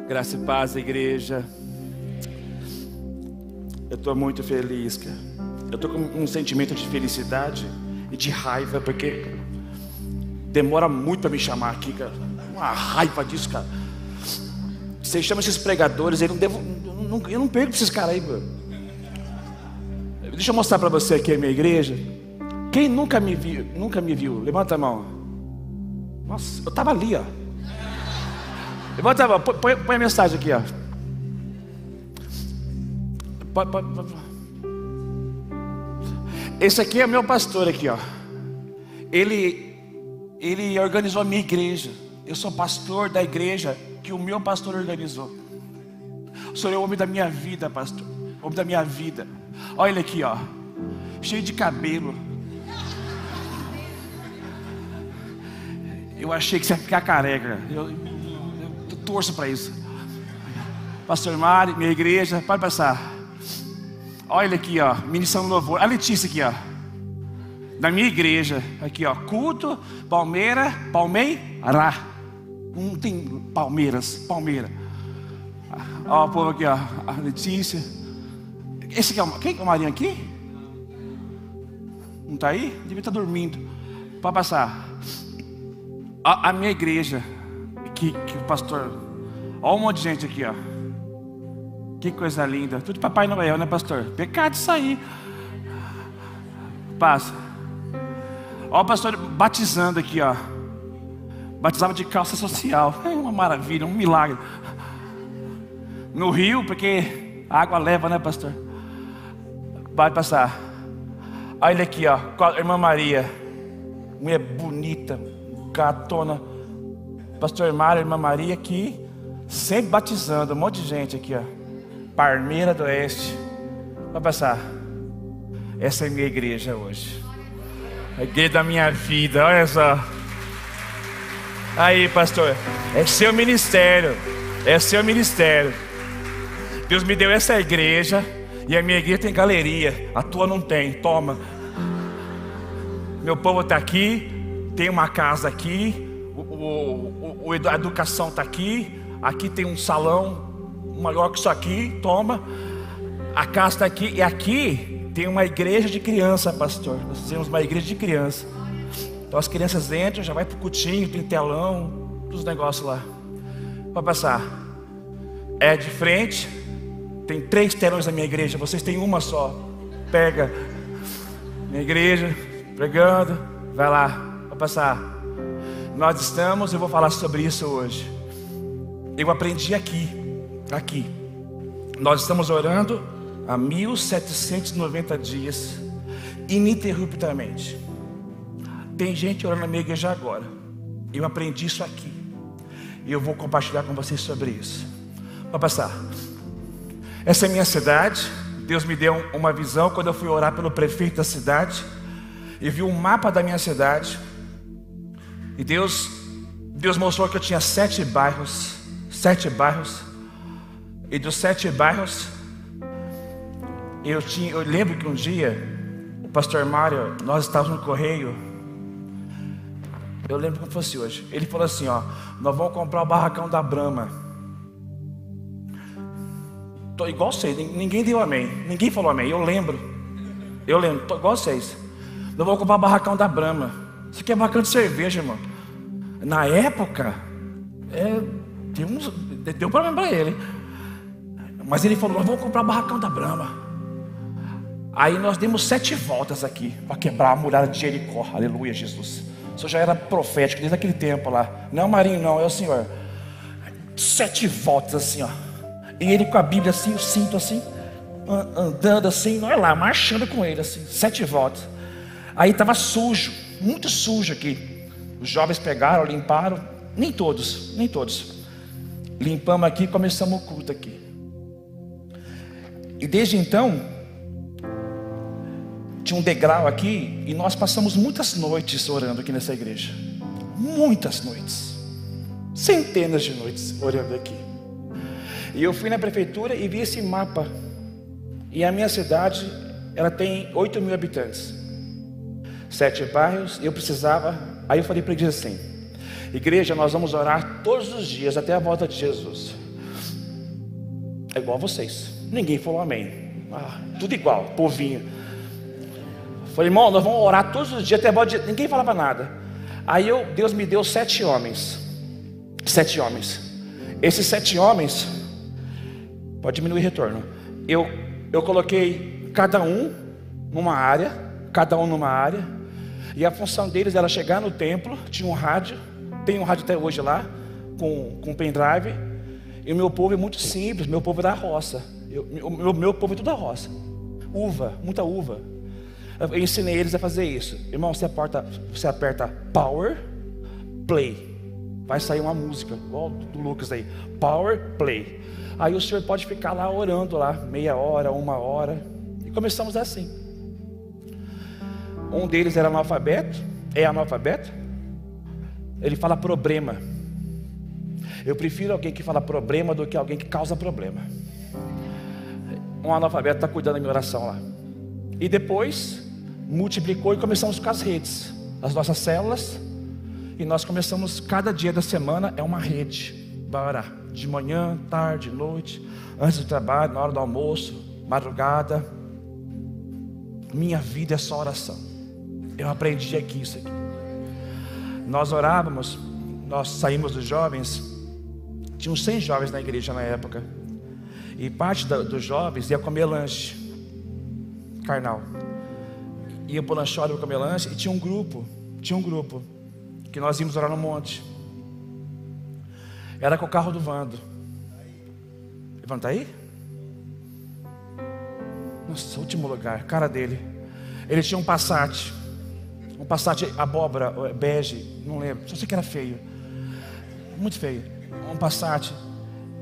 Graça e paz, igreja. Eu estou muito feliz, cara. Eu estou com um sentimento de felicidade e de raiva, porque demora muito para me chamar aqui, cara. Uma raiva disso, cara. Vocês chamam esses pregadores, eu não perco pra esses caras aí, mano. Deixa eu mostrar para você aqui a minha igreja. Quem nunca me viu, levanta a mão. Nossa, eu estava ali, ó. Levanta a mão, põe a mensagem aqui, ó. Esse aqui é meu pastor aqui, ó. Ele organizou a minha igreja. Eu sou pastor da igreja que o meu pastor organizou. O senhor é o homem da minha vida, pastor. O homem da minha vida. Olha ele aqui, ó. Cheio de cabelo. Eu achei que você ia ficar careca. Eu torço para isso. Pastor Mário, minha igreja, pode passar. Olha ele aqui, ó, ministrando louvor. A Letícia aqui, ó, da minha igreja, aqui, ó, culto, Palmeira. Não tem Palmeira. Ó, o povo aqui, ó, a Letícia. Esse aqui é quem é o Marinho aqui? Não tá aí? Devia estar dormindo. Pode passar. A minha igreja, que o pastor, olha um monte de gente aqui, ó. Que coisa linda. Tudo de Papai Noel, né, pastor? Pecado isso aí. Passa. Olha o pastor batizando aqui, ó. Batizava de calça social. É uma maravilha, um milagre. No rio, porque a água leva, né, pastor? Pode passar. Olha ele aqui, ó, com a irmã Maria. Mulher bonita, gatona. Pastor Mário, irmã Maria aqui, sempre batizando. Um monte de gente aqui, ó. Palmeira do Oeste. Vai passar. Essa é a minha igreja hoje. A igreja da minha vida, olha só. Aí, pastor, é seu ministério. É seu ministério. Deus me deu essa igreja. E a minha igreja tem galeria. A tua não tem, toma. Meu povo está aqui. Tem uma casa aqui. A educação está aqui. Aqui tem um salão maior que isso aqui, toma. A casa está aqui. E aqui tem uma igreja de criança, pastor. Nós temos uma igreja de criança. Então as crianças entram, já vai pro cutinho, tem telão, os negócios lá. Pode passar. É de frente. Tem 3 telões na minha igreja. Vocês têm uma só. Pega. Minha igreja, pregando. Vai lá, pode passar. Nós estamos, eu vou falar sobre isso hoje. Eu aprendi aqui. Nós estamos orando há 1790 dias, ininterruptamente. Tem gente orando na minha igreja agora. Eu aprendi isso aqui. E eu vou compartilhar com vocês sobre isso. Vou passar. Essa é a minha cidade. Deus me deu uma visão quando eu fui orar pelo prefeito da cidade. Eu vi um mapa da minha cidade. E Deus mostrou que eu tinha 7 bairros. 7 bairros. E dos 7 bairros, eu lembro que um dia, o pastor Mário, nós estávamos no correio. Eu lembro como fosse hoje. Ele falou assim, ó, nós vamos comprar o barracão da Brahma. Tô igual vocês, ninguém deu amém. Ninguém falou amém, eu lembro, tô igual vocês. Nós vamos comprar o barracão da Brahma. Isso aqui é barracão de cerveja, irmão. Na época, deu problema para ele. Mas ele falou, nós vamos comprar o barracão da Brahma. Aí nós demos 7 voltas aqui para quebrar a muralha de Jericó. Aleluia, Jesus. O senhor já era profético desde aquele tempo lá. Não, Marinho, não, é o senhor. 7 voltas assim, ó. E ele com a Bíblia assim, o cinto assim, andando assim, olha lá, marchando com ele assim, 7 voltas. Aí estava sujo, muito sujo aqui. Os jovens pegaram, limparam. Nem todos. Limpamos aqui e começamos o culto aqui. E desde então, tinha um degrau aqui. E nós passamos muitas noites orando aqui nessa igreja. Muitas noites. Centenas de noites orando aqui. E eu fui na prefeitura e vi esse mapa. E a minha cidade, ela tem 8.000 habitantes. 7 bairros. Eu precisava. Aí eu falei para a igreja assim: igreja, nós vamos orar todos os dias até a volta de Jesus. É igual a vocês. Ninguém falou amém. Tudo igual, povinho. Falei, irmão, nós vamos orar todos os dias até o dia. Ninguém falava nada. Aí Deus me deu 7 homens. 7 homens. Esses 7 homens, pode diminuir o retorno. Eu coloquei cada um numa área. E a função deles era chegar no templo. Tinha um rádio. Tem um rádio até hoje lá, com pendrive. E o meu povo é muito simples. Meu povo é da roça. Meu povo é tudo da roça. Uva, muita uva. Eu ensinei eles a fazer isso. Irmão, você aperta Power Play. Vai sair uma música, igual do Lucas aí. Power Play. Aí o senhor pode ficar lá orando lá, meia hora, 1 hora. E começamos assim. Um deles era analfabeto. É analfabeto. Ele fala problema. Eu prefiro alguém que fala problema do que alguém que causa problema. Um analfabeto está cuidando da minha oração lá. E depois multiplicou e começamos com as redes, as nossas células. E nós começamos, cada dia da semana é uma rede. Vai orar de manhã, tarde, noite, antes do trabalho, na hora do almoço, madrugada. Minha vida é só oração. Eu aprendi aqui isso aqui. Nós orávamos, nós saímos dos jovens. Tinha uns 100 jovens na igreja na época. E parte dos jovens ia comer lanche carnal. Ia pro lanchório comer lanche. E tinha um grupo que nós íamos orar no monte. Era com o carro do Vando. Vando tá aí? Nossa, último lugar, cara dele. Ele tinha um Passat abóbora, bege, não lembro, só sei que era feio, muito feio, um Passat.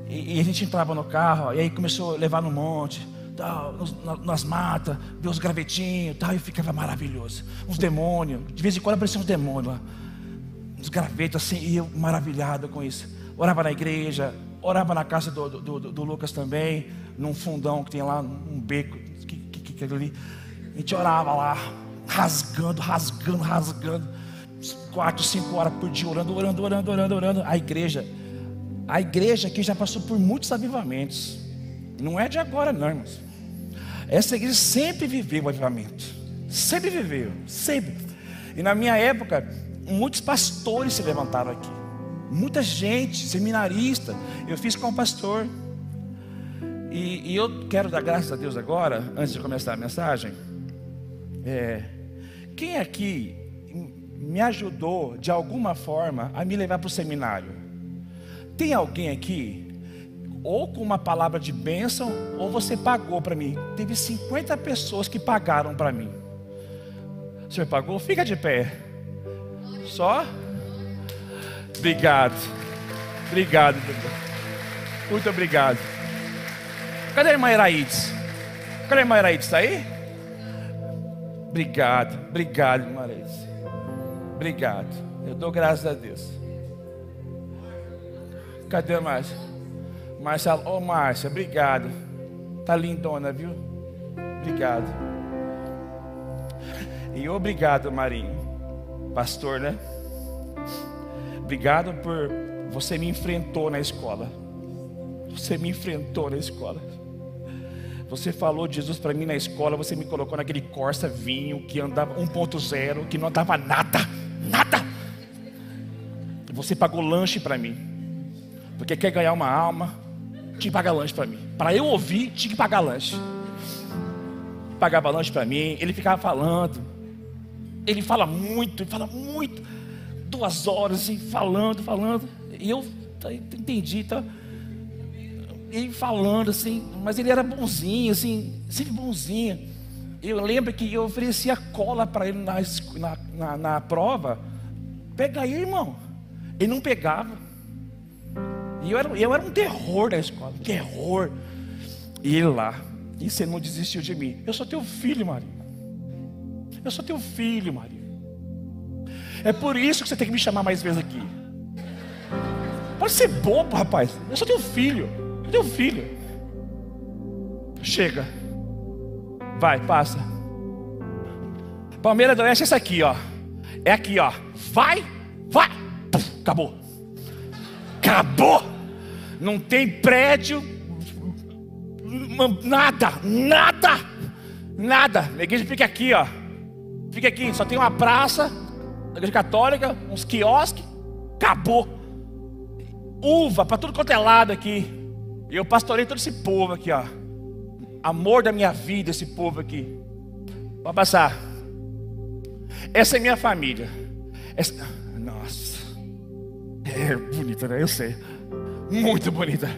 E a gente entrava no carro, e aí começou a levar no monte, tal, nas matas, ver os gravetinhos, tal, e ficava maravilhoso. Uns demônios, de vez em quando apareciam uns demônios lá, uns gravetos assim, e eu maravilhado com isso. Orava na igreja, orava na casa do Lucas também, num fundão que tem lá, um beco, que ali. A gente orava lá, rasgando, 4, 5 horas por dia, orando. A igreja aqui já passou por muitos avivamentos. Não é de agora não, irmãos. Essa igreja sempre viveu o avivamento. Sempre viveu, sempre. E na minha época, muitos pastores se levantaram aqui. Muita gente, seminarista. Eu fiz com um pastor. E eu quero dar graças a Deus agora, antes de começar a mensagem. Quem aqui me ajudou de alguma forma a me levar para o seminário? Tem alguém aqui, ou com uma palavra de bênção, ou você pagou para mim? Teve 50 pessoas que pagaram para mim. O senhor pagou? Fica de pé. Só? Obrigado. Muito obrigado. Cadê a irmã Iraídes? Cadê a irmã Iraídes? Está aí? Obrigado, irmã Iraídes. Obrigado. Eu dou graças a Deus. Cadê a Márcia? Márcia, Márcia, obrigado. Tá lindona, viu? Obrigado. E obrigado, Marinho. Pastor, né? Obrigado por você me enfrentou na escola. Você falou de Jesus para mim na escola. Você me colocou naquele Corsa vinho que andava 1.0, que não andava nada. Você pagou lanche para mim, porque quer ganhar uma alma, tinha que pagar lanche para mim. Para eu ouvir, tinha que pagar lanche. Pagava lanche para mim. Ele ficava falando. Ele fala muito. 2 horas assim, falando. E eu entendi, tá? Ele falando assim, mas ele era bonzinho, assim, sempre bonzinho. Eu lembro que eu oferecia cola para ele na prova. Pega aí, irmão. Ele não pegava. E eu era um terror da escola, terror. E ele lá, e você não desistiu de mim. Eu sou teu filho, Maria. É por isso que você tem que me chamar mais vezes aqui. Pode ser bobo, rapaz. Eu sou teu filho. Chega. Vai, passa. Palmeiras do Oeste é essa aqui, ó. É aqui, ó. Vai. Puf, acabou. Não tem prédio. Nada, nada, nada. A igreja fica aqui, ó. Fica aqui, só tem uma praça, a igreja católica, uns quiosques, acabou. Uva para tudo quanto é lado aqui. E eu pastorei todo esse povo aqui, ó. Amor da minha vida, esse povo aqui. Pode passar. Essa é minha família. Nossa. É bonita, né? Eu sei. Muito bonita.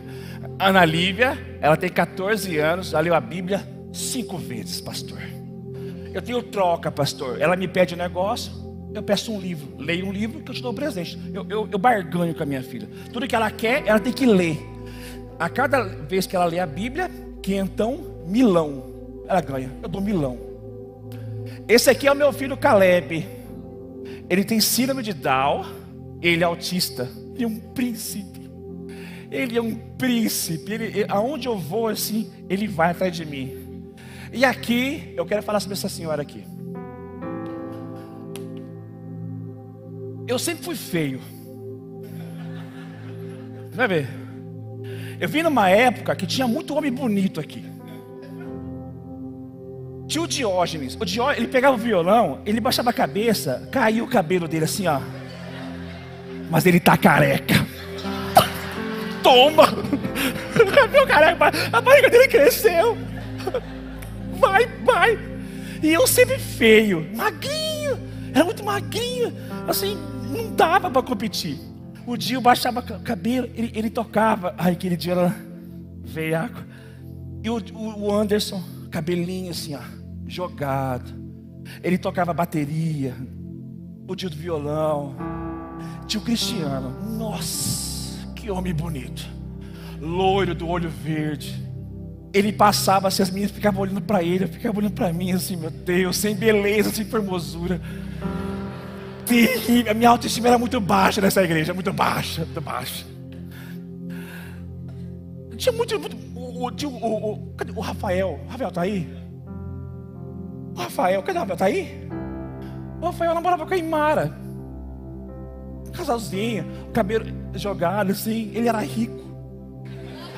Ana Lívia, ela tem 14 anos, ela leu a Bíblia 5 vezes, pastor. Eu tenho troca, pastor. Ela me pede um negócio, eu peço um livro. Leio um livro que eu te dou um presente. Eu barganho com a minha filha. Tudo que ela quer, ela tem que ler. A cada vez que ela lê a Bíblia, quentão, milão. Ela ganha, eu dou milão. Esse aqui é o meu filho Caleb. Ele tem síndrome de Down. Ele é autista. Ele é um príncipe. Ele é um príncipe. Aonde eu vou assim, ele vai atrás de mim. E aqui, eu quero falar sobre essa senhora aqui. Eu sempre fui feio. Vai ver. Eu vim numa época que tinha muito homem bonito aqui. Tinha o Diógenes. O Diógenes, ele pegava o violão, ele baixava a cabeça, caiu o cabelo dele assim, ó. Mas ele tá careca. Toma! Meu careca, a barriga dele cresceu. Vai. E eu sempre feio, magrinho. Era muito magrinho. Assim, não dava para competir. O dia eu baixava o cabelo, ele tocava. Ai, aquele dia era veiaco. E o Anderson, cabelinho assim, ó, jogado. Ele tocava bateria. O tio do violão. Tio Cristiano. Nossa, que homem bonito. Loiro, do olho verde. Ele passava assim, as meninas ficavam olhando para ele, eu ficava olhando para mim assim, meu Deus, sem beleza, sem formosura. Terrível. A minha autoestima era muito baixa nessa igreja, muito baixa. Tinha muito. Cadê o Rafael? O Rafael tá aí? O Rafael, cadê o Rafael? Tá aí? O Rafael namorava com a Imara. Casalzinho, cabelo jogado assim. Ele era rico.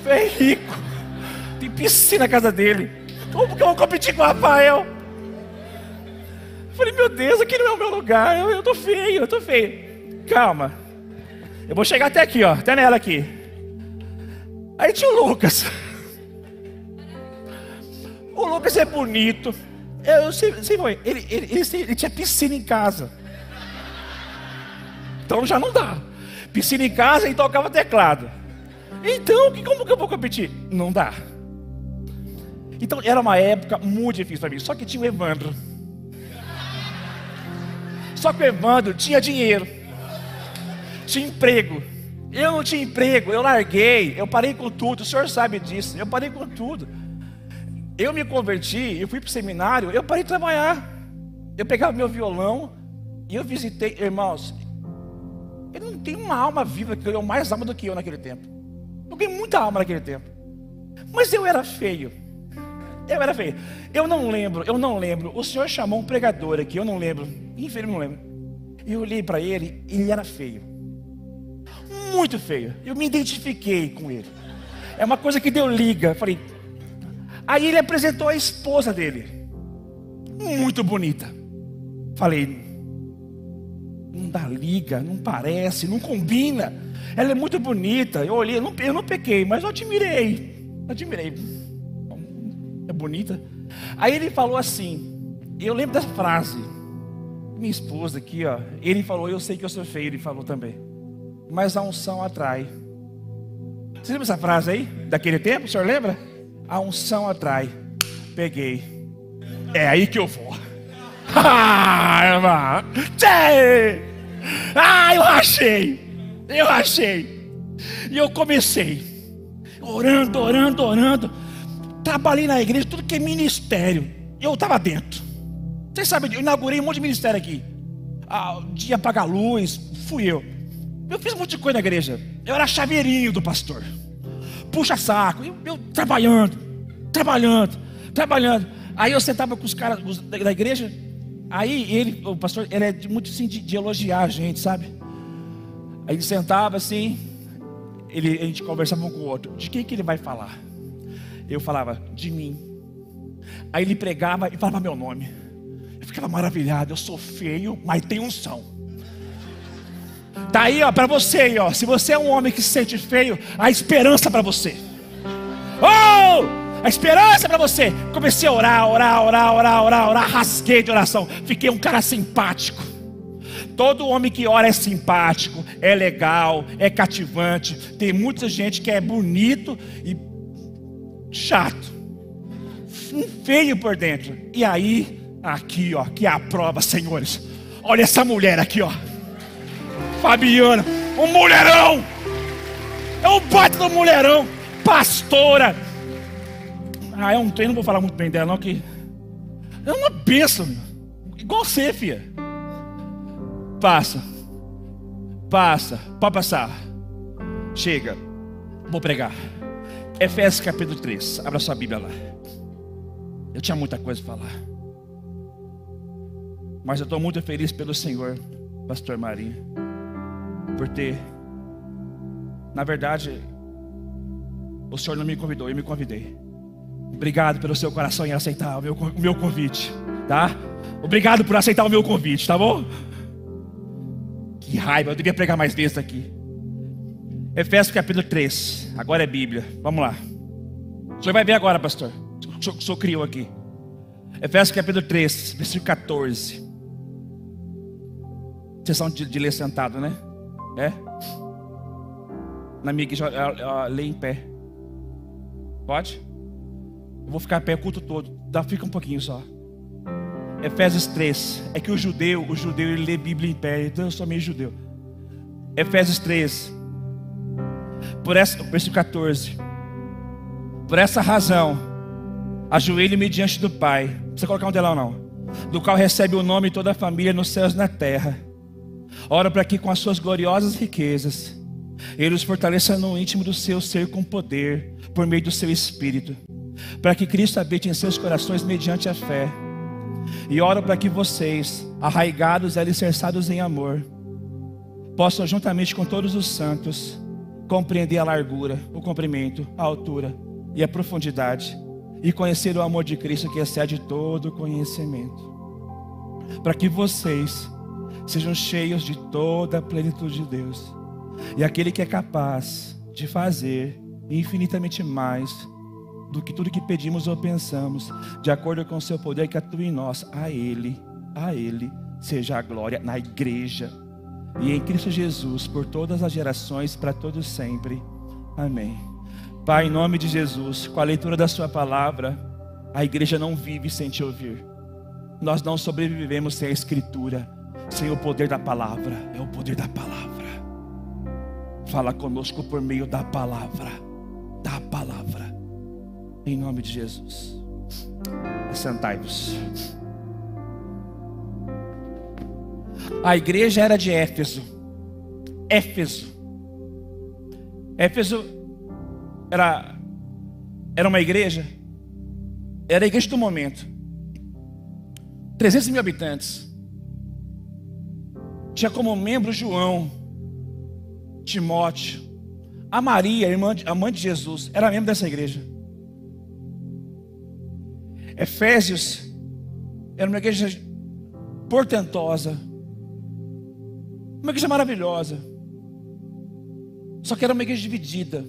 É rico. Tem piscina na casa dele. Como que eu vou competir com o Rafael? Eu falei, meu Deus, aqui não é o meu lugar. Eu tô feio. Calma. Eu vou chegar até aqui, ó. Até nela aqui. Aí tinha o Lucas. O Lucas é bonito. Eu sei foi. Ele tinha piscina em casa. Então já não dá. Piscina em casa e tocava teclado. Então, como que eu vou competir? Não dá. Então era uma época muito difícil para mim. Só que tinha o Evandro. Só que o Evandro tinha dinheiro. Tinha emprego. Eu não tinha emprego, eu larguei. Eu parei com tudo, o senhor sabe disso. Eu parei com tudo. Eu me converti, eu fui para o seminário. Eu parei de trabalhar. Eu pegava meu violão e eu visitei. Irmãos, ele não tem uma alma viva que ganhou mais alma do que eu naquele tempo. Eu ganhei muita alma naquele tempo. Mas eu era feio. Eu não lembro. O senhor chamou um pregador aqui, eu não lembro. Infelizmente não lembro. Eu olhei para ele, ele era feio. Muito feio. Eu me identifiquei com ele. É uma coisa que deu liga. Falei. Aí ele apresentou a esposa dele. Muito bonita. Falei. Não dá liga, não parece, não combina. Ela é muito bonita. Eu olhei, eu não pequei, mas eu admirei. É bonita. Aí ele falou assim. Eu lembro dessa frase. Minha esposa aqui, ó. Ele falou, eu sei que eu sou feio. Ele falou também. Mas a unção atrai. Você lembra essa frase aí? Daquele tempo, o senhor lembra? A unção atrai. Peguei. É aí que eu vou. Irmão. Eu rachei. E eu comecei. Orando. Trabalhei na igreja, tudo que é ministério. Eu estava dentro. Vocês sabem, eu inaugurei um monte de ministério aqui. Dia apagar a luz, fui eu. Eu fiz um monte de coisa na igreja. Eu era chaveirinho do pastor. Puxa saco. Eu trabalhando. Aí eu sentava com os caras da igreja. Aí o pastor, ele é muito assim de elogiar a gente, sabe? Aí ele sentava assim. A gente conversava um com o outro. De quem que ele vai falar? Eu falava, de mim. Aí ele pregava e falava meu nome. Eu ficava maravilhado. Eu sou feio, mas tenho unção. Tá aí, ó, para você aí, ó. Se você é um homem que se sente feio, há esperança para você. Oh! A esperança para você. Comecei a orar, rasguei de oração. Fiquei um cara simpático. Todo homem que ora é simpático, é legal, é cativante. Tem muita gente que é bonito e chato, feio por dentro. E aí, aqui ó, que é a prova, senhores. Olha essa mulher aqui ó, Fabiana, um mulherão. É um baita do mulherão, pastora. É um treino, não vou falar muito bem dela não, que é uma bênção, igual você, filha. Passa, pode passar. Chega, vou pregar. Efésios capítulo 3, abra sua Bíblia lá. Eu tinha muita coisa para falar, mas eu estou muito feliz pelo Senhor, pastor Marinho, por ter, na verdade, o Senhor não me convidou, eu me convidei. Obrigado pelo seu coração em aceitar o meu convite, tá? Obrigado por aceitar o meu convite, tá bom? Que raiva, eu devia pregar mais vezes aqui. Efésios capítulo 3, agora é Bíblia, vamos lá. O senhor vai ver agora, pastor. O senhor criou aqui. Efésios capítulo 3, versículo 14. Sessão de ler sentado, né? É? Na minha igreja, lê em pé. Pode? Eu vou ficar em pé o culto todo. Fica um pouquinho só. Efésios 3. É que o judeu ele lê Bíblia em pé. Então eu sou meio judeu. Efésios 3. Versículo 14. Por essa razão, ajoelhe-me diante do Pai. Não precisa colocar um dela ou não. Do qual recebe o nome toda a família nos céus e na terra. Ora para que com as suas gloriosas riquezas Ele os fortaleça no íntimo do seu ser com poder, por meio do seu Espírito, para que Cristo habite em seus corações mediante a fé. E oro para que vocês, arraigados e alicerçados em amor, possam juntamente com todos os santos compreender a largura, o comprimento, a altura e a profundidade, e conhecer o amor de Cristo que excede todo conhecimento, para que vocês sejam cheios de toda a plenitude de Deus. E aquele que é capaz de fazer infinitamente mais do que tudo que pedimos ou pensamos, de acordo com o seu poder que atua em nós, a Ele seja a glória na igreja e em Cristo Jesus, por todas as gerações, para todos sempre. Amém. Pai, em nome de Jesus, com a leitura da sua palavra, a igreja não vive sem te ouvir. Nós não sobrevivemos sem a escritura, sem o poder da palavra. É o poder da palavra. Fala conosco por meio da palavra. Da palavra. Em nome de Jesus. Assentai-vos. A igreja era de Éfeso. Éfeso era uma igreja. Era a igreja do momento. 300 mil habitantes. Tinha como membro João, Timóteo, a Maria, a mãe de Jesus, era membro dessa igreja. Efésios era uma igreja portentosa, uma igreja maravilhosa, só que era uma igreja dividida.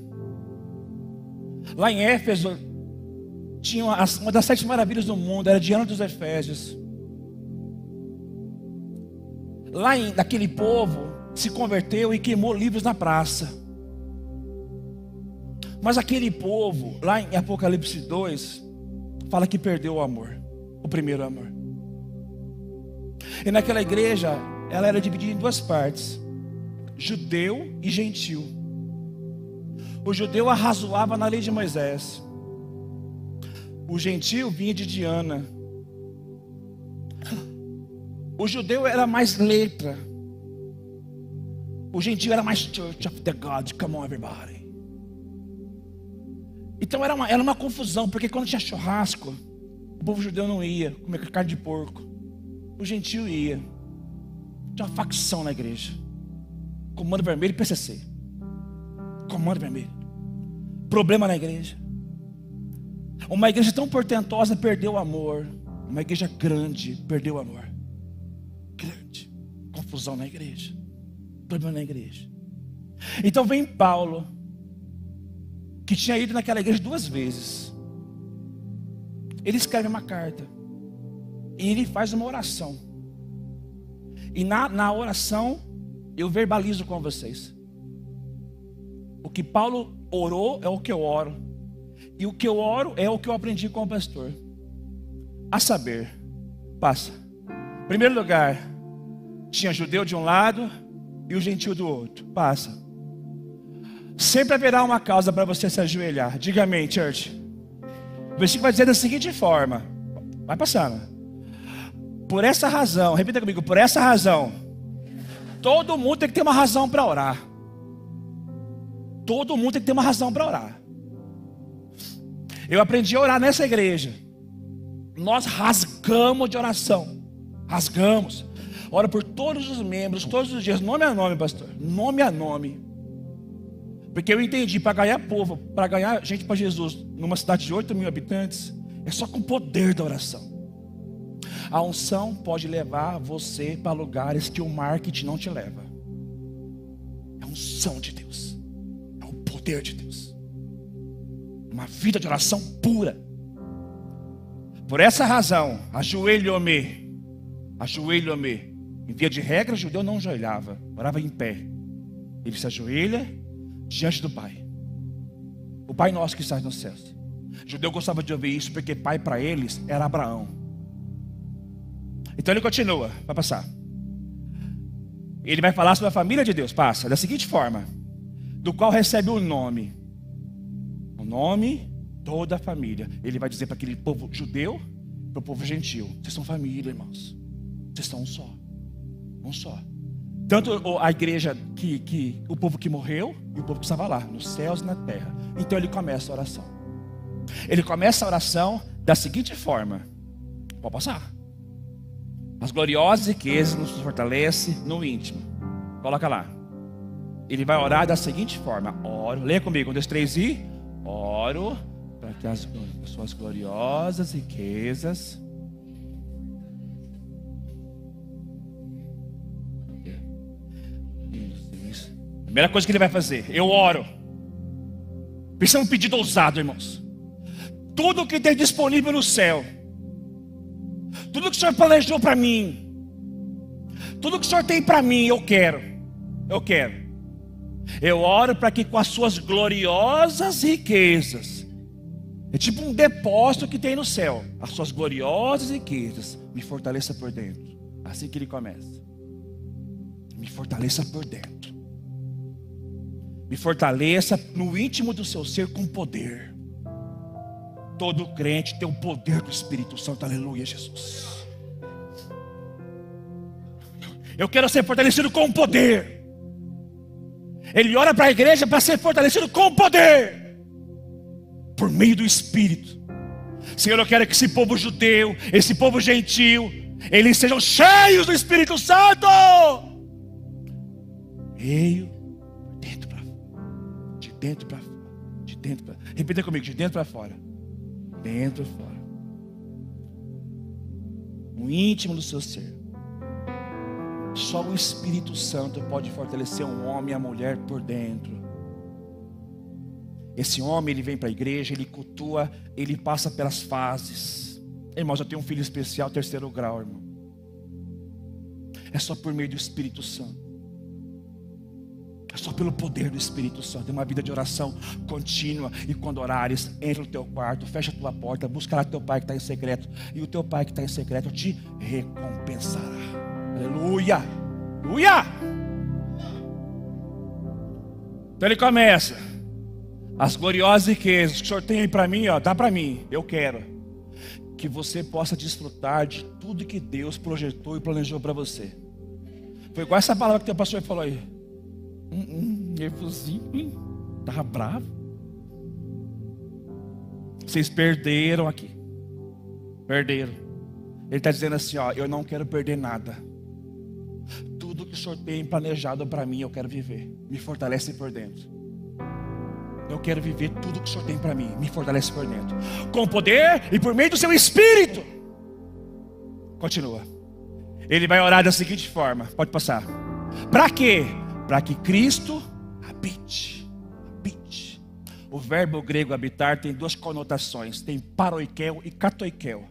Lá em Éfeso tinha uma das 7 maravilhas do mundo, era Diana dos Efésios. Lá naquele povo se converteu e queimou livros na praça. Mas aquele povo, lá em Apocalipse 2, fala que perdeu o amor, o primeiro amor. E naquela igreja, ela era dividida em 2 partes: judeu e gentil. O judeu arrazoava na lei de Moisés. O gentil vinha de Diana. O judeu era mais letra. O gentil era mais Church of the God. Come on, everybody. Então era uma confusão, porque quando tinha churrasco, o povo judeu não ia comer carne de porco. O gentil ia. Tinha uma facção na igreja. Comando Vermelho e PCC. Comando Vermelho. Problema na igreja. Uma igreja tão portentosa perdeu o amor. Uma igreja grande perdeu o amor. Grande. Confusão na igreja. Problema na igreja. Então vem Paulo, que tinha ido naquela igreja 2 vezes. Ele escreve uma carta. E ele faz uma oração. E na oração, eu verbalizo com vocês. O que Paulo orou é o que eu oro. E o que eu oro é o que eu aprendi com o pastor. A saber, passa. Em primeiro lugar, tinha judeu de um lado e o gentio do outro. Passa. Sempre haverá uma causa para você se ajoelhar. Diga amém, church. O versículo vai dizer da seguinte forma. Vai passando. Por essa razão, repita comigo, por essa razão, todo mundo tem que ter uma razão para orar. Todo mundo tem que ter uma razão para orar. Eu aprendi a orar nessa igreja. Nós rasgamos de oração. Rasgamos. Ora por todos os membros, todos os dias, nome a nome, pastor. Nome a nome. Porque eu entendi, para ganhar povo, para ganhar gente para Jesus, numa cidade de 8.000 habitantes, é só com o poder da oração. A unção pode levar você para lugares que o marketing não te leva. É a unção de Deus. É o poder de Deus. Uma vida de oração pura. Por essa razão, ajoelho-me. Ajoelho-me. Em via de regra, o judeu não ajoelhava, orava em pé. Ele se ajoelha diante do Pai. O Pai nosso que está nos céus. O judeu gostava de ouvir isso porque pai para eles era Abraão. Então ele continua, vai passar. Ele vai falar sobre a família de Deus, passa, da seguinte forma: do qual recebe o nome. O nome, toda a família. Ele vai dizer para aquele povo judeu, para o povo gentil: vocês são família, irmãos. Vocês são um só. Um só. Tanto a igreja que o povo que morreu e o povo que estava lá, nos céus e na terra. Então ele começa a oração. Ele começa a oração da seguinte forma. Pode passar. As gloriosas riquezas nos fortalece no íntimo. Coloca lá. Ele vai orar da seguinte forma. Oro, leia comigo, 1, 2, 3 e oro para que as suas gloriosas riquezas Primeira coisa que ele vai fazer, eu oro. Pensa num pedido ousado, irmãos. Tudo que tem disponível no céu, tudo que o Senhor planejou para mim, tudo que o Senhor tem para mim, eu quero. Eu oro para que com as suas gloriosas riquezas, é tipo um depósito que tem no céu, as suas gloriosas riquezas me fortaleça por dentro. Assim que ele começa. Me fortaleça por dentro. Me fortaleça no íntimo do seu ser com poder. Todo crente tem o poder do Espírito Santo, aleluia, Jesus. Eu quero ser fortalecido com poder. Ele ora para a igreja para ser fortalecido com poder, por meio do Espírito. Senhor, eu quero que esse povo judeu, esse povo gentil, eles sejam cheios do Espírito Santo. Meio dentro para fora, de dentro para fora. Repita comigo, de dentro para fora. Dentro e fora. No íntimo do seu ser. Só o Espírito Santo pode fortalecer um homem e a mulher por dentro. Esse homem, ele vem para a igreja, ele cultua, ele passa pelas fases. Irmãos, eu tenho um filho especial, 3º grau, irmão. É só por meio do Espírito Santo. É só pelo poder do Espírito Santo. É uma vida de oração contínua. E quando orares, entra no teu quarto, fecha a tua porta, busca lá teu pai que está em secreto. E o teu pai que está em secreto te recompensará. Aleluia! Aleluia! Então ele começa. As gloriosas riquezas que o Senhor tem aí para mim, ó, dá para mim. Eu quero que você possa desfrutar de tudo que Deus projetou e planejou para você. Foi igual essa palavra que o teu pastor falou aí. Nervosinho, estava bravo. Vocês perderam aqui. Perderam. Ele está dizendo assim, ó, eu não quero perder nada. Tudo que o Senhor tem planejado para mim, eu quero viver. Me fortalece por dentro. Eu quero viver tudo que o Senhor tem para mim. Me fortalece por dentro, com poder e por meio do seu Espírito. Continua. Ele vai orar da seguinte forma. Pode passar. Para quê? Para que Cristo habite. Habite. O verbo grego habitar tem duas conotações. Tem paroikel e katoikel.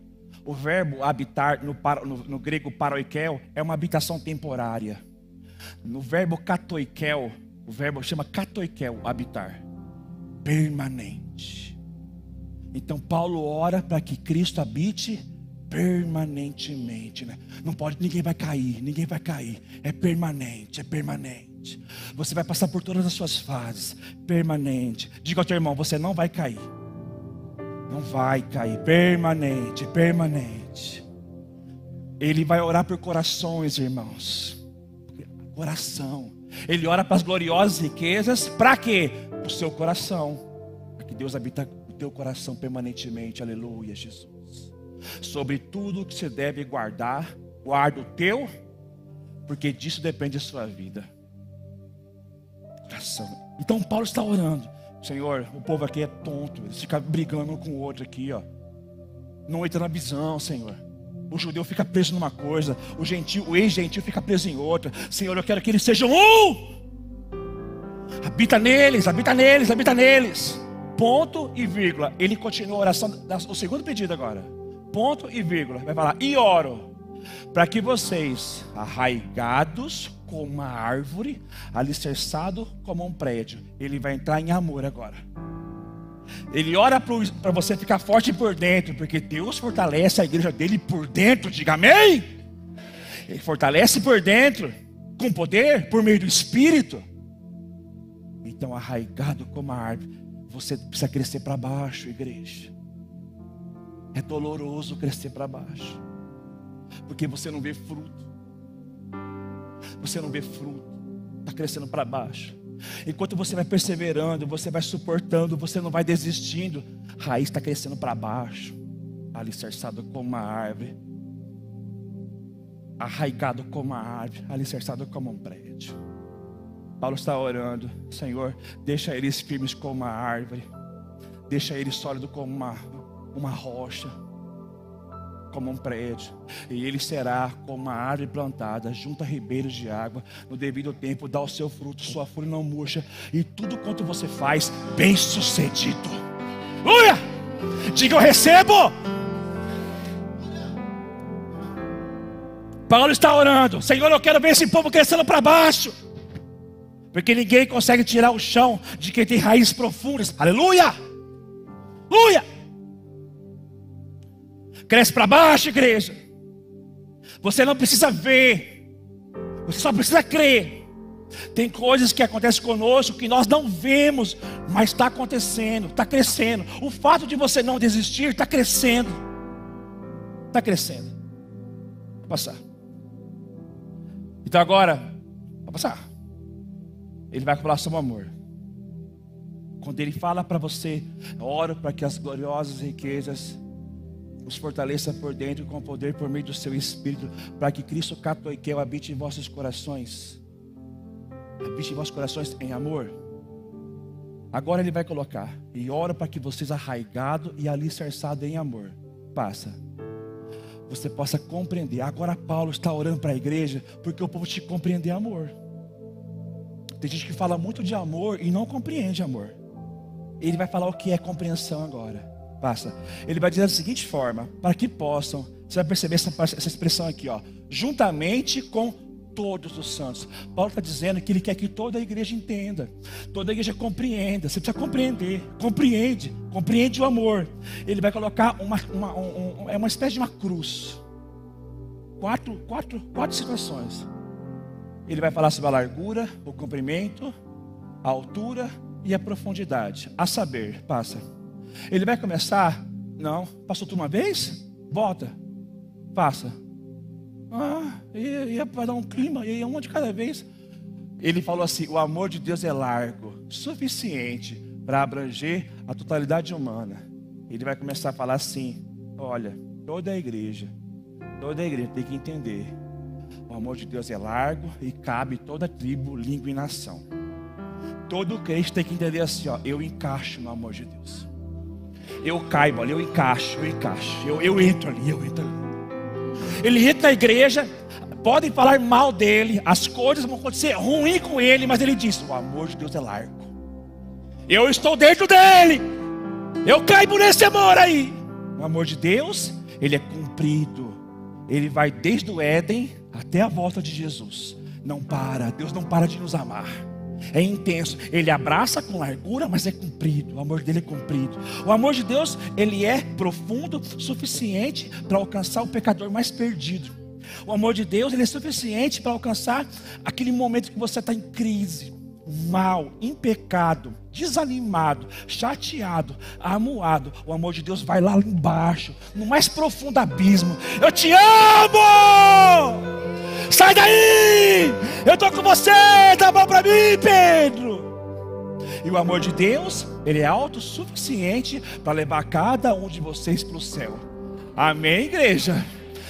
O verbo habitar no grego paroikel é uma habitação temporária. No verbo katoikel, o verbo chama katoikel, habitar, permanente. Então Paulo ora para que Cristo habite permanentemente, né? Não pode, ninguém vai cair. É permanente, é permanente. Você vai passar por todas as suas fases, permanente. Diga ao teu irmão, você não vai cair. Não vai cair, permanente, permanente. Ele vai orar por corações, irmãos. Coração. Ele ora para as gloriosas riquezas. Para quê? Para o seu coração. Para que Deus habita o teu coração permanentemente. Aleluia, Jesus. Sobre tudo que você deve guardar, guarda o teu, porque disso depende a sua vida. Coração. Então Paulo está orando. Senhor, o povo aqui é tonto. Eles ficam brigando um com o outro aqui, ó. Não entra na visão, Senhor. O judeu fica preso numa coisa, o ex-gentil fica preso em outra. Senhor, eu quero que eles sejam um. Habita neles, habita neles, habita neles. Ponto e vírgula. Ele continua a oração, o segundo pedido agora. Ponto e vírgula. Vai falar, e oro para que vocês, arraigados como uma árvore, alicerçado como um prédio. Ele vai entrar em amor agora. Ele ora para você ficar forte por dentro, porque Deus fortalece a igreja dele por dentro. Diga amém. Ele fortalece por dentro, com poder, por meio do Espírito. Então, arraigado como a árvore, você precisa crescer para baixo, igreja. É doloroso crescer para baixo, porque você não vê fruto. Você não vê fruto, está crescendo para baixo. Enquanto você vai perseverando, você vai suportando, você não vai desistindo, a raiz está crescendo para baixo, alicerçado como uma árvore, arraigado como uma árvore, alicerçado como um prédio. Paulo está orando, Senhor, deixa eles firmes como uma árvore, deixa eles sólidos como uma rocha, como um prédio, e ele será como uma árvore plantada junto a ribeiros de água, no devido tempo dá o seu fruto, sua folha não murcha, e tudo quanto você faz, bem sucedido. Aleluia! Diga, eu recebo. Paulo está orando, Senhor, eu quero ver esse povo crescendo para baixo, porque ninguém consegue tirar o chão de quem tem raízes profundas. Aleluia! Aleluia! Cresce para baixo, igreja. Você não precisa ver, você só precisa crer. Tem coisas que acontecem conosco que nós não vemos, mas está acontecendo, está crescendo. O fato de você não desistir está crescendo. Está crescendo. Vai passar. Então agora, vai passar. Ele vai falar sobre o amor. Quando ele fala para você, oro para que as gloriosas riquezas os fortaleça por dentro com poder por meio do seu Espírito, para que Cristo katoikel habite em vossos corações. Habite em vossos corações em amor. Agora ele vai colocar, e oro para que vocês arraigados e alicerçados em amor, passa, você possa compreender. Agora Paulo está orando para a igreja, porque o povo te compreender amor. Tem gente que fala muito de amor e não compreende amor. Ele vai falar o que é compreensão agora. Passa. Ele vai dizer da seguinte forma, para que possam, você vai perceber essa expressão aqui, ó, juntamente com todos os santos. Paulo está dizendo que ele quer que toda a igreja entenda, toda a igreja compreenda. Você precisa compreender, compreende o amor. Ele vai colocar uma espécie de uma cruz, quatro situações. Ele vai falar sobre a largura, o comprimento, a altura e a profundidade. A saber, passa. Ele vai começar, não, passou tudo uma vez? Volta, passa. Ia para dar um clima, ia uma de cada vez. Ele falou assim, o amor de Deus é largo, suficiente para abranger a totalidade humana. Ele vai começar a falar assim, olha, toda a igreja tem que entender. O amor de Deus é largo e cabe toda tribo, língua e nação. Todo crente tem que entender assim, ó, eu encaixo no amor de Deus. Eu caibo ali, eu encaixo. Eu entro ali. Ele entra na igreja, podem falar mal dele, as coisas vão acontecer ruim com ele, mas ele diz, o amor de Deus é largo. Eu estou dentro dele. Eu caibo nesse amor aí. O amor de Deus, ele é cumprido. Ele vai desde o Éden até a volta de Jesus. Não para, Deus não para de nos amar. É intenso, ele abraça com largura, mas é cumprido. O amor dele é cumprido. O amor de Deus, ele é profundo, suficiente para alcançar o pecador mais perdido. O amor de Deus, ele é suficiente para alcançar aquele momento que você está em crise, mal, em pecado, desanimado, chateado, amuado. O amor de Deus vai lá embaixo, no mais profundo abismo. Eu te amo! Sai daí! Eu estou com você, tá bom para mim, Pedro? E o amor de Deus, ele é autossuficiente para levar cada um de vocês para o céu. Amém, igreja?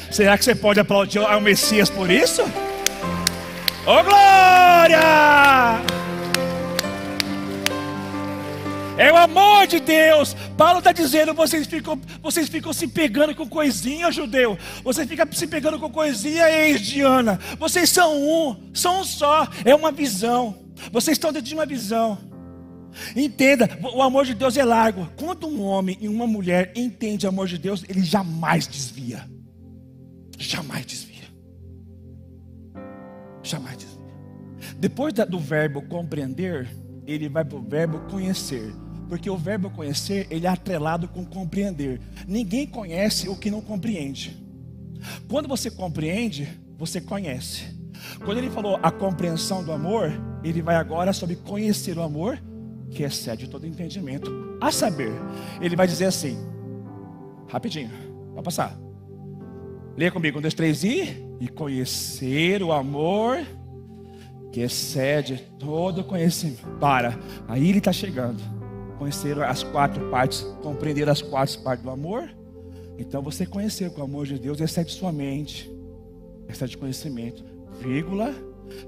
Será que você pode aplaudir ao Messias por isso? Ô, glória! É o amor de Deus. Paulo está dizendo, vocês ficam se pegando com coisinha, judeu. Vocês ficam se pegando com coisinha, ex-diana. Vocês são um só. É uma visão. Vocês estão dentro de uma visão. Entenda, o amor de Deus é largo. Quando um homem e uma mulher entendem o amor de Deus, ele jamais desvia. Jamais desvia. Jamais desvia. Depois do verbo compreender, ele vai para o verbo conhecer. Porque o verbo conhecer, ele é atrelado com compreender. Ninguém conhece o que não compreende. Quando você compreende, você conhece. Quando ele falou a compreensão do amor, ele vai agora sobre conhecer o amor, que excede todo entendimento. A saber, ele vai dizer assim, rapidinho, vai passar. Leia comigo, 1, 2, 3 e conhecer o amor que excede todo conhecimento. Aí ele está chegando. Conhecer as 4 partes, compreender as 4 partes do amor. Então você conhecer que o amor de Deus excede sua mente, excede conhecimento, vírgula.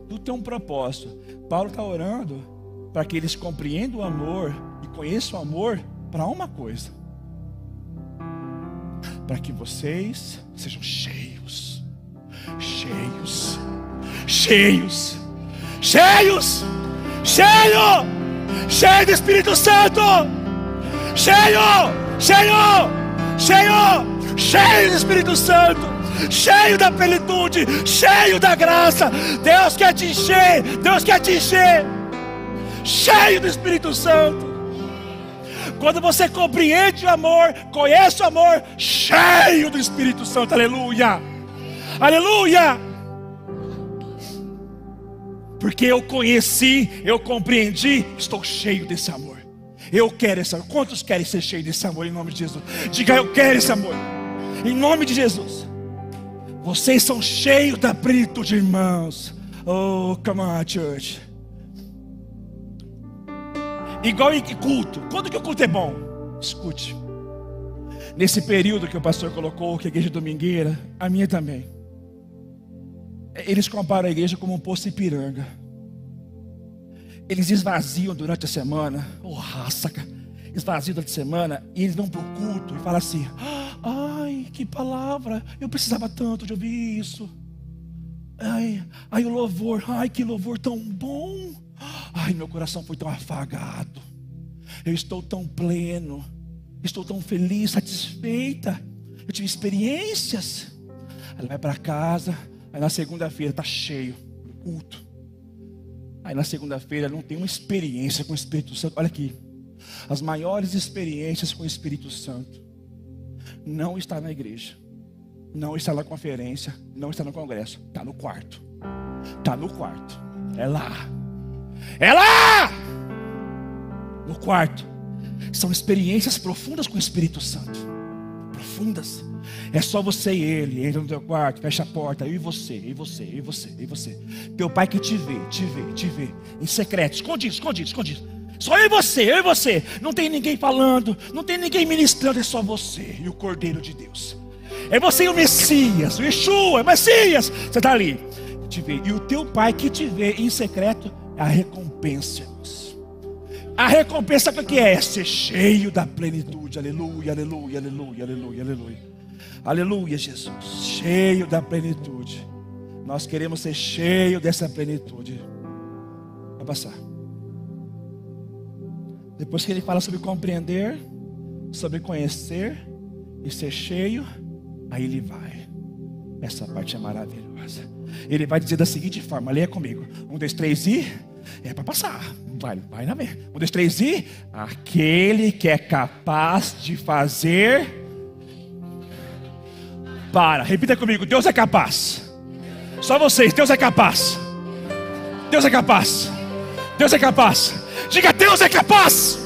Tudo tem um propósito. Paulo está orando para que eles compreendam o amor e conheçam o amor para uma coisa: para que vocês sejam cheios do Espírito Santo, cheio do Espírito Santo, cheio da plenitude, cheio da graça. Deus quer te encher, cheio do Espírito Santo. Quando você compreende o amor, conhece o amor, cheio do Espírito Santo, aleluia, aleluia. Porque eu conheci, eu compreendi, estou cheio desse amor. Eu quero esse amor. Quantos querem ser cheios desse amor em nome de Jesus? Diga, eu quero esse amor em nome de Jesus. Vocês são cheios da plenitude, irmãos. Oh, come on, church. Igual em culto. Quando que o culto é bom? Escute. Nesse período que o pastor colocou, que a igreja domingueira, a minha também. Eles comparam a igreja como um poço Ipiranga. Eles esvaziam durante a semana. Esvaziam durante a semana. E eles vão para o culto e falam assim: ai, que palavra, eu precisava tanto de ouvir isso. Ai, o louvor, ai, que louvor tão bom. Ai, meu coração foi tão afagado. Eu estou tão pleno, estou tão feliz, satisfeita. Eu tive experiências. Ela vai para casa. Aí na segunda-feira está cheio do culto. Aí na segunda-feira não tem uma experiência com o Espírito Santo. Olha aqui, as maiores experiências com o Espírito Santo não está na igreja, não está na conferência, não está no congresso, está no quarto. Está no quarto. É lá no quarto. São experiências profundas com o Espírito Santo. Profundas. É só você e ele entra no teu quarto, fecha a porta, eu e você. Teu pai que te vê, em secreto, escondido. Só eu e você. Não tem ninguém falando, não tem ninguém ministrando, é só você e o Cordeiro de Deus. É você e o Messias, o Yeshua, o Messias. Você está ali, te vê. E o teu pai que te vê em secreto é a recompensa, irmãos. A recompensa o que é? É ser cheio da plenitude. Aleluia, aleluia, aleluia, aleluia, aleluia. Aleluia, Jesus. Cheio da plenitude. Nós queremos ser cheio dessa plenitude. Vai passar. Depois que ele fala sobre compreender, sobre conhecer e ser cheio, aí ele vai. Essa parte é maravilhosa. Ele vai dizer da seguinte forma, leia comigo. 1, 2, 3 e... É para passar. Vai na minha. 1, 2, 3 e... Aquele que é capaz de fazer... Repita comigo. Deus é capaz. Só vocês. Deus é capaz. Deus é capaz. Deus é capaz. Diga, Deus é capaz.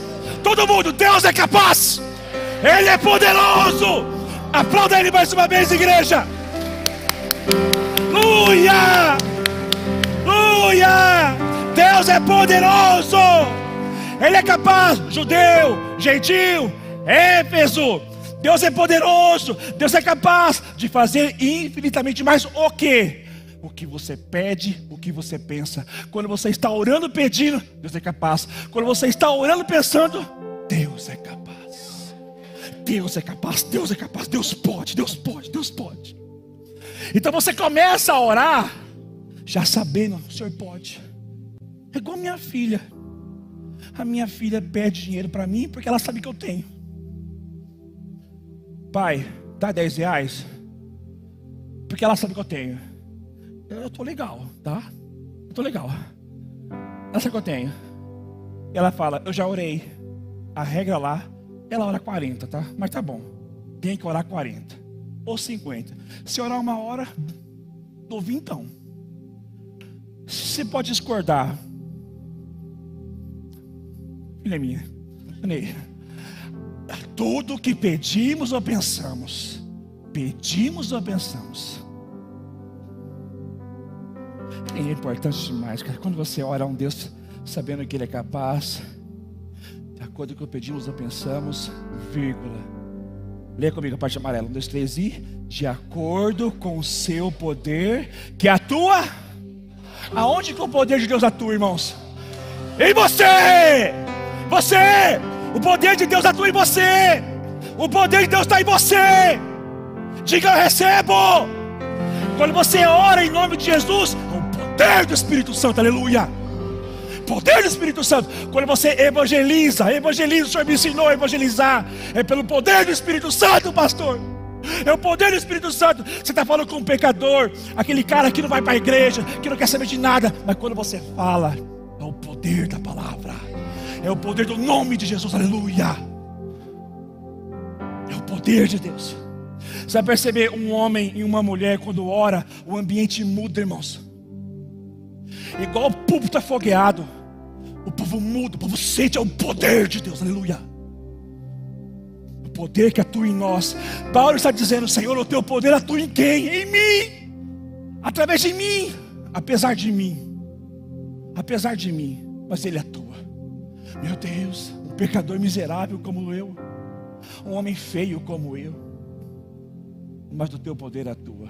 Todo mundo, Deus é capaz. Ele é poderoso. Aplauda Ele mais uma vez, igreja. Aleluia. Aleluia. Deus é poderoso. Ele é capaz. Judeu, gentil, Éfeso. Deus é poderoso. Deus é capaz de fazer infinitamente mais o quê? O que você pede, o que você pensa. Quando você está orando pedindo, Deus é capaz. Quando você está orando pensando, Deus é capaz. Deus é capaz, Deus é capaz. Deus pode, Deus pode, Deus pode. Então você começa a orar já sabendo, o Senhor pode. É igual a minha filha. A minha filha pede dinheiro para mim porque ela sabe que eu tenho. Pai, dá 10 reais. Porque ela sabe que eu tenho. Eu tô legal, tá? Eu tô legal. Ela sabe que eu tenho. E ela fala, eu já orei. A regra lá, ela ora 40, tá? Mas tá bom. Tem que orar 40 ou 50. Se orar 1 hora, dou 20 então. Você pode discordar. Filha minha, tudo que pedimos ou pensamos, é importante demais, cara. Quando você ora a um Deus sabendo que Ele é capaz, de acordo com o que pedimos ou pensamos, vírgula. Leia comigo a parte amarela. 1, 2, 3 e... De acordo com o seu poder que atua. Aonde que o poder de Deus atua, irmãos? Em você! Você! O poder de Deus atua em você! O poder de Deus está em você! Diga, eu recebo! Quando você ora em nome de Jesus, é o poder do Espírito Santo, aleluia! Poder do Espírito Santo. Quando você evangeliza, o Senhor me ensinou a evangelizar. É pelo poder do Espírito Santo, pastor. É o poder do Espírito Santo. Você está falando com um pecador, aquele cara que não vai para a igreja, que não quer saber de nada. Mas quando você fala, é o poder da palavra. É o poder do nome de Jesus, aleluia. É o poder de Deus. Você vai perceber um homem e uma mulher, quando ora, o ambiente muda, irmãos. Igual o púlpito afogueado, o povo muda, o povo sente o poder de Deus, aleluia. O poder que atua em nós. Paulo está dizendo, Senhor, o teu poder atua em quem? Em mim, através de mim, apesar de mim, mas Ele atua. Meu Deus, um pecador miserável como eu, um homem feio como eu, mas do teu poder atua.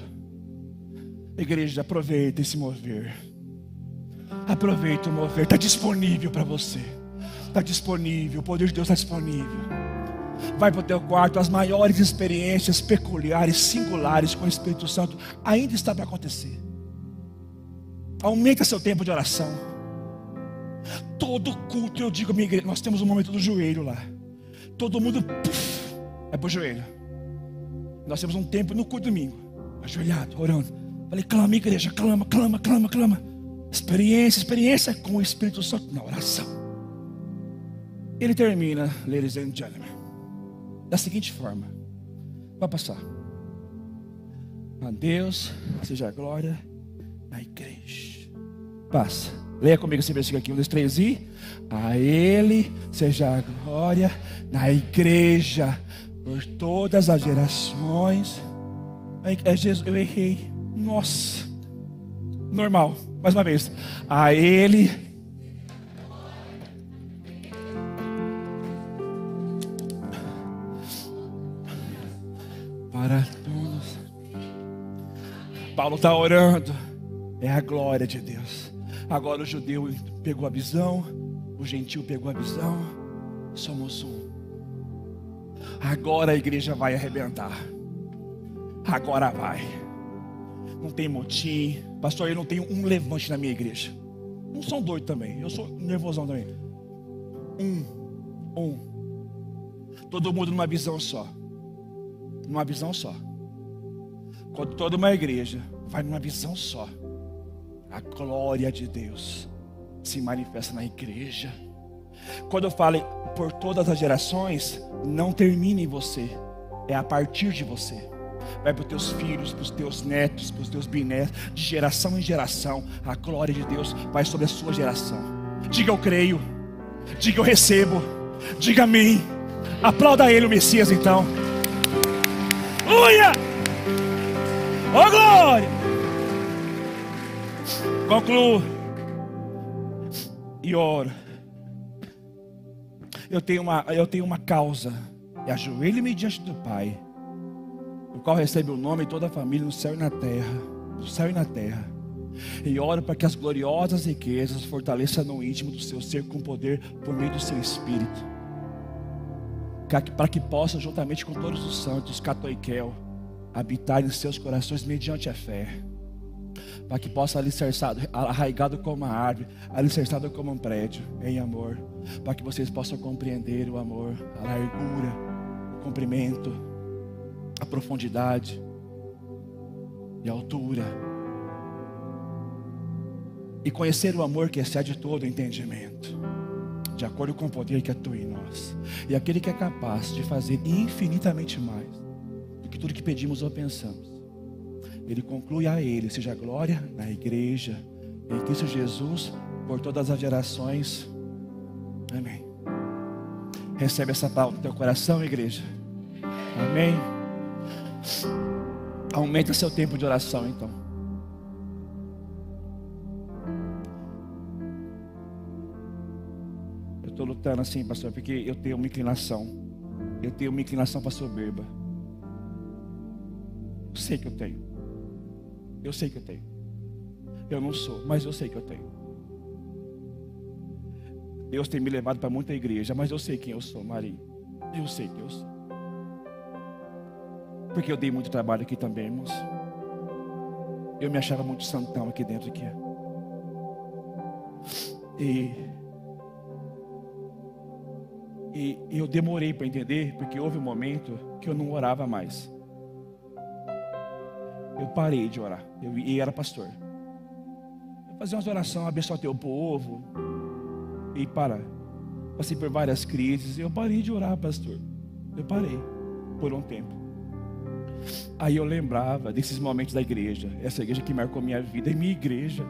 Igreja, aproveita esse mover. Aproveita o mover, está disponível para você. Está disponível, o poder de Deus está disponível. Vai para o teu quarto, as maiores experiências peculiares, singulares com o Espírito Santo ainda está para acontecer. Aumenta seu tempo de oração. Todo culto, eu digo, minha igreja, nós temos um momento do joelho lá. Todo mundo é para o joelho. Nós temos um tempo no culto domingo, ajoelhado, orando. Falei, clama, igreja, clama. Experiência com o Espírito Santo na oração. Ele termina, ladies and gentlemen, da seguinte forma. Vai passar. A Deus seja a glória na igreja. Passa. Leia comigo esse versículo aqui, 1, 2, 3 e... A Ele seja a glória na igreja por todas as gerações. Jesus, eu errei. Nossa. Normal, mais uma vez. A Ele. Para todos. Paulo está orando. É a glória de Deus. Agora o judeu pegou a visão, O gentil pegou a visão. Somos um. Agora a igreja vai arrebentar. Agora vai. Não tem motim. Pastor, eu não tenho um levante na minha igreja. Não são doidos também. Eu sou nervosão também. Todo mundo numa visão só. Numa visão só. Quando toda uma igreja vai numa visão só, a glória de Deus se manifesta na igreja. Quando eu falo por todas as gerações, não termina em você, é a partir de você. Vai para os teus filhos, para os teus netos, para os teus bisnetos, de geração em geração. A glória de Deus vai sobre a sua geração. Diga eu creio, diga eu recebo, diga amém. Aplauda ele, o Messias, então. Aleluia! Oh glória! Concluo e oro. Eu tenho uma causa. E ajoelho-me diante do Pai, o qual recebe o nome de toda a família no céu e na terra, no céu e na terra. E oro para que as gloriosas riquezas fortaleçam no íntimo do seu ser com poder por meio do seu Espírito, para que possa, juntamente com todos os santos, catoiquel, habitar em seus corações mediante a fé, para que possa alicerçado, arraigado como uma árvore, alicerçado como um prédio, em amor, para que vocês possam compreender o amor, a largura, o comprimento, a profundidade e a altura, e conhecer o amor que excede todo o entendimento, de acordo com o poder que atua em nós, e aquele que é capaz de fazer infinitamente mais do que tudo que pedimos ou pensamos. Ele conclui a Ele, seja a glória na igreja, em Cristo Jesus, por todas as gerações. Amém. Recebe essa palavra no teu coração, igreja. Amém. Aumenta seu tempo de oração, então. Eu estou lutando assim, pastor, porque eu tenho uma inclinação. Eu tenho uma inclinação para soberba. Eu sei que eu tenho. Eu sei que eu tenho. Eu não sou, mas eu sei que eu tenho. Deus tem me levado para muita igreja, mas eu sei quem eu sou, Maria. Eu sei quem eu sou. Porque eu dei muito trabalho aqui também, irmãos. Eu me achava muito santão aqui dentro aqui. E eu demorei para entender, porque houve um momento que eu não orava mais. Eu parei de orar. E era pastor. Eu fazia umas orações, abençoar teu povo. E passei por várias crises. Eu parei de orar, pastor. Eu parei por um tempo. Aí eu lembrava desses momentos da igreja. Essa igreja que marcou minha vida é minha igreja.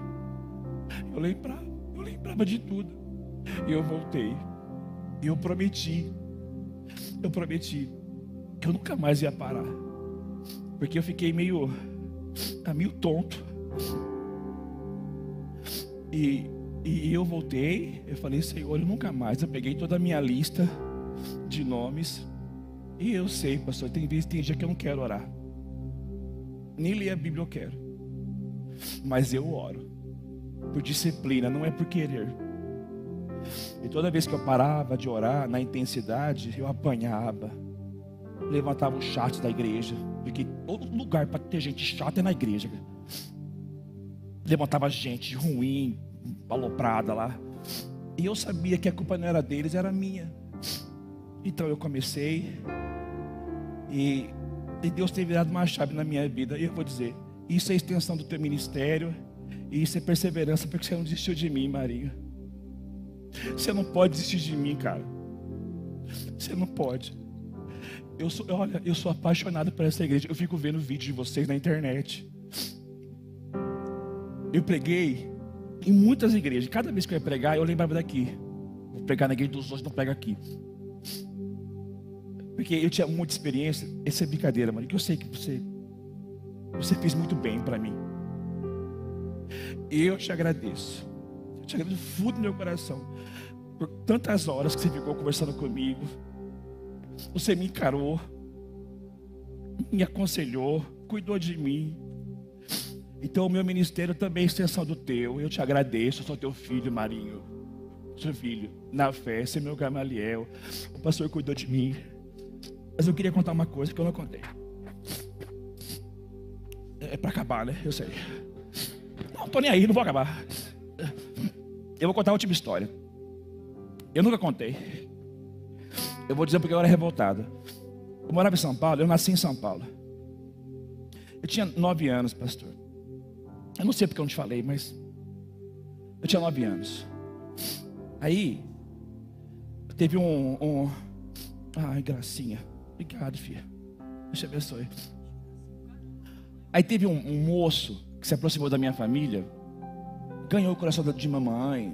Eu lembrava de tudo. E eu voltei. E eu prometi que eu nunca mais ia parar. Porque eu fiquei meio tonto. E eu voltei. Eu falei, Senhor, eu nunca mais. Eu peguei toda a minha lista de nomes. E eu sei, pastor, tem dia que eu não quero orar. Nem ler a Bíblia eu quero. Mas eu oro. Por disciplina, não é por querer. E toda vez que eu parava de orar na intensidade, eu apanhava. Levantava o chat da igreja. Porque todo lugar para ter gente chata é na igreja. Levantava gente ruim, aloprada lá. E eu sabia que a culpa não era deles, era minha. Então eu comecei. E Deus tem virado uma chave na minha vida. E eu vou dizer, isso é extensão do teu ministério. E isso é perseverança, porque você não desistiu de mim, Maria. Você não pode desistir de mim, cara. Você não pode. Eu sou apaixonado por essa igreja. Eu fico vendo vídeos de vocês na internet. Eu preguei em muitas igrejas. Cada vez que eu ia pregar, eu lembrava daqui. Vou pregar na igreja dos outros, não prego aqui. Porque eu tinha muita experiência. Essa é brincadeira, Maria, que eu sei que você fez muito bem para mim. Eu te agradeço. Eu te agradeço do fundo do meu coração por tantas horas que você ficou conversando comigo. Você me encarou, me aconselhou, cuidou de mim. Então o meu ministério também é extensão do teu. Eu te agradeço, eu sou teu filho, Marinho. seu filho, na fé, ser meu Gamaliel. O pastor cuidou de mim. Mas eu queria contar uma coisa que eu não contei. É para acabar, né? Eu sei. Não tô nem aí, não vou acabar. Eu vou contar a última história. Eu nunca contei. Eu vou dizer porque eu era revoltado. Eu morava em São Paulo, eu nasci em São Paulo. Eu tinha 9 anos, pastor. Eu não sei porque eu não te falei, mas eu tinha 9 anos. Aí teve ai, gracinha. Obrigado, filha. Deus te abençoe. Aí teve um moço que se aproximou da minha família, ganhou o coração de mamãe,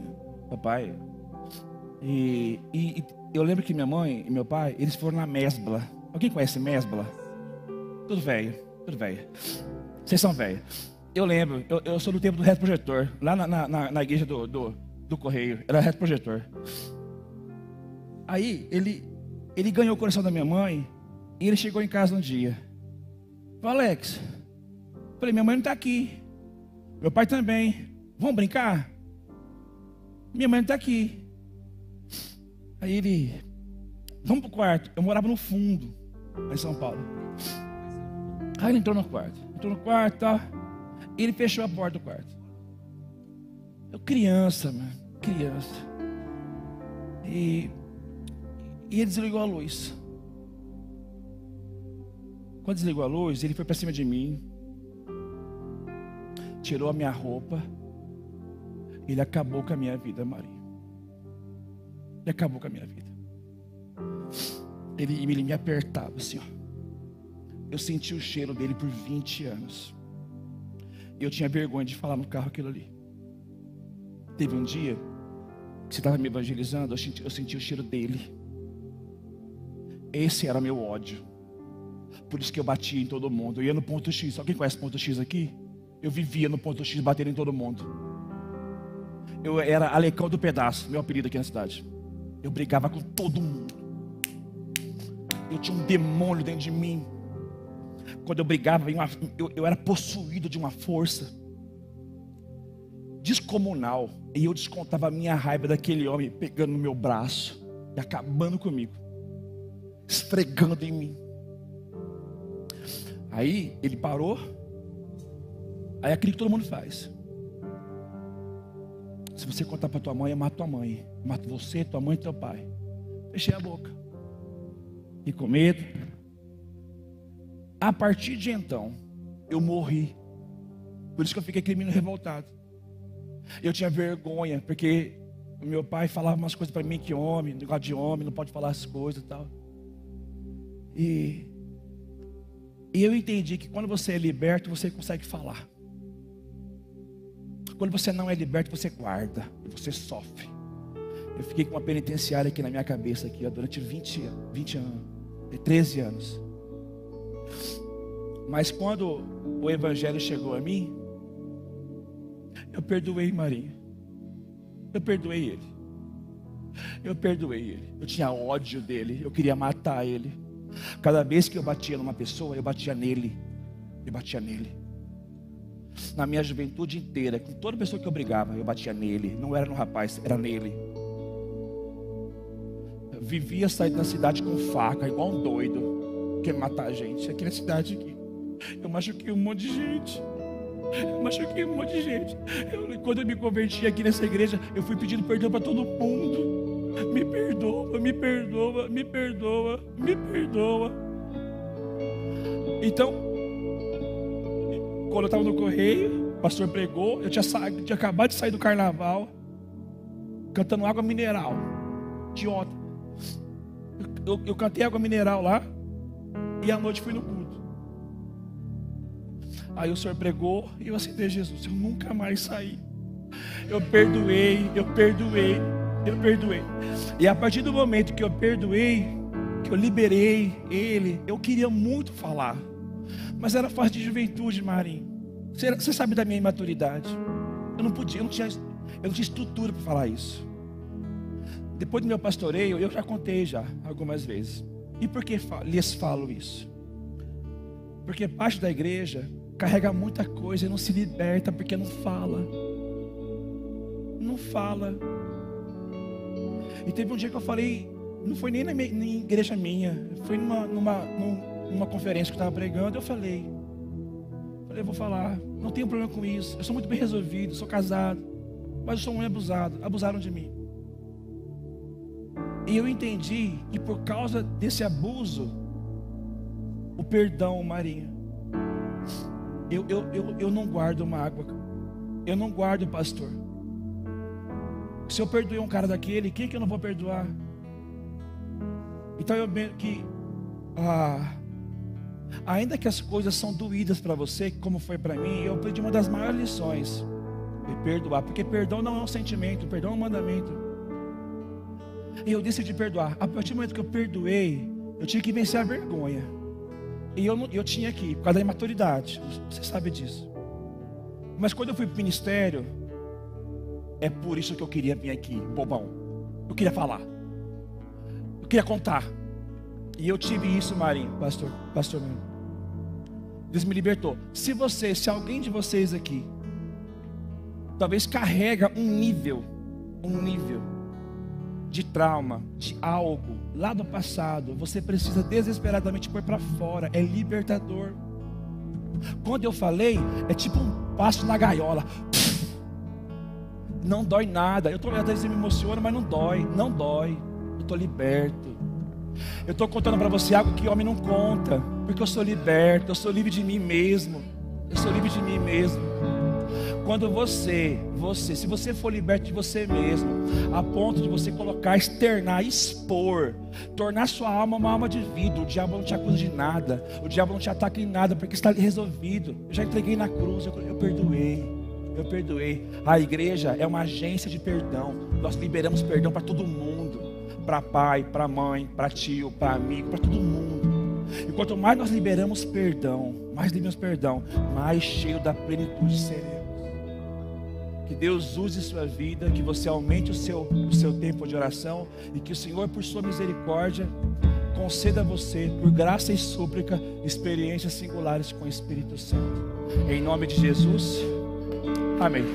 papai. E eu lembro que minha mãe e meu pai, eles foram na Mesbla. Alguém conhece Mesbla? Tudo velho, tudo velho. Vocês são velhos. Eu lembro, eu sou do tempo do reto projetor, lá na igreja do Correio, era reto projetor. Aí ele ganhou o coração da minha mãe e ele chegou em casa um dia. Falei, Alex, minha mãe não está aqui, meu pai também, vamos brincar? Minha mãe não está aqui. Aí ele, vamos pro quarto. Eu morava no fundo, lá em São Paulo. Aí ele entrou no quarto, tá? E ele fechou a porta do quarto. Eu criança, mano, criança. E ele desligou a luz. Quando desligou a luz, ele foi para cima de mim, tirou a minha roupa. Ele acabou com a minha vida, Maria. Ele acabou com a minha vida. Ele me apertava assim, ó. Eu senti o cheiro dele por 20 anos. Eu tinha vergonha de falar no carro aquilo ali. Teve um dia que você estava me evangelizando, eu senti o cheiro dele. Esse era meu ódio. Por isso que eu batia em todo mundo. Eu ia no ponto X. Alguém conhece ponto X aqui? Eu vivia no ponto X batendo em todo mundo. Eu era Alecão do Pedaço, meu apelido aqui na cidade. Eu brigava com todo mundo. Eu tinha um demônio dentro de mim. Quando eu brigava, eu era possuído de uma força descomunal. E eu descontava a minha raiva daquele homem pegando no meu braço e acabando comigo, esfregando em mim. Aí ele parou. Aí aquilo que todo mundo faz. Se você contar para tua mãe, eu mato tua mãe. Eu mato você, tua mãe e teu pai. Fechei a boca. E com medo. A partir de então, eu morri. Por isso que eu fiquei criminoso revoltado. Eu tinha vergonha, porque o meu pai falava umas coisas para mim que homem, negócio de homem, não pode falar as coisas e tal. E eu entendi que quando você é liberto, você consegue falar. Quando você não é liberto, você guarda e você sofre. Eu fiquei com uma penitenciária aqui na minha cabeça aqui, ó, durante 20 anos, 13 anos. Mas quando o evangelho chegou a mim, eu perdoei Marinho. Eu perdoei ele. Eu perdoei ele. Eu tinha ódio dele. Eu queria matar ele. Cada vez que eu batia numa pessoa, eu batia nele. Eu batia nele. Na minha juventude inteira, com toda pessoa que eu brigava, eu batia nele. Não era no rapaz, era nele. Eu vivia saindo da cidade com faca, igual um doido, querendo matar a gente. Aqui na cidade aqui. Eu machuquei um monte de gente. Quando eu me converti aqui nessa igreja, eu fui pedindo perdão para todo mundo. Me perdoa, me perdoa, me perdoa, me perdoa. Então, quando eu estava no correio, o pastor pregou, eu tinha acabado de sair do carnaval, cantando água mineral. Idiota. Eu cantei água mineral lá, e à noite fui no culto. Aí o Senhor pregou e eu aceitei Jesus. Eu nunca mais saí. Eu perdoei. E a partir do momento que eu perdoei, que eu liberei ele, eu queria muito falar, mas era fase de juventude, Marinho. Você sabe da minha imaturidade. Eu não tinha estrutura para falar isso. Depois do meu pastoreio, eu já contei algumas vezes. E por que lhes falo isso? Porque parte da igreja carrega muita coisa e não se liberta porque não fala. Não fala. E teve um dia que eu falei, não foi nem na igreja minha, foi numa conferência que eu estava pregando. Eu falei, eu vou falar, não tenho problema com isso, eu sou muito bem resolvido, sou casado, mas eu sou um homem abusado, abusaram de mim. E eu entendi que por causa desse abuso, o perdão, Marinha, eu não guardo mágoa, eu não guardo, pastor. Se eu perdoei um cara daquele, quem que eu não vou perdoar? Então eu vejo que ainda que as coisas são doídas para você, como foi para mim, eu aprendi uma das maiores lições: perdoar, porque perdão não é um sentimento, perdão é um mandamento. E eu decidi perdoar. A partir do momento que eu perdoei, eu tinha que vencer a vergonha. E eu tinha que, por causa da imaturidade, você sabe disso. Mas quando eu fui para o ministério, é por isso que eu queria vir aqui, bobão. Eu queria falar, eu queria contar. E eu tive isso, Marinho, pastor Marinho. Deus me libertou. Se alguém de vocês aqui talvez carrega um nível de trauma, de algo lá do passado, você precisa desesperadamente pôr para fora. É libertador. Quando eu falei, é tipo um passo na gaiola. Não dói nada. Às vezes me emociona, mas não dói. Eu estou liberto. Eu estou contando para você algo que homem não conta, porque eu sou liberto, eu sou livre de mim mesmo. Quando se você for liberto de você mesmo, a ponto de você colocar, externar, expor, tornar sua alma uma alma de vida, o diabo não te acusa de nada, o diabo não te ataca em nada, porque está resolvido. Eu já entreguei na cruz, eu perdoei. A igreja é uma agência de perdão. Nós liberamos perdão para todo mundo, para pai, para mãe, para tio, para amigo, para todo mundo. E quanto mais nós liberamos perdão, mais cheio da plenitude seremos. Que Deus use sua vida, que você aumente o seu tempo de oração, e que o Senhor, por sua misericórdia, conceda a você, por graça e súplica, experiências singulares com o Espírito Santo. Em nome de Jesus, amém.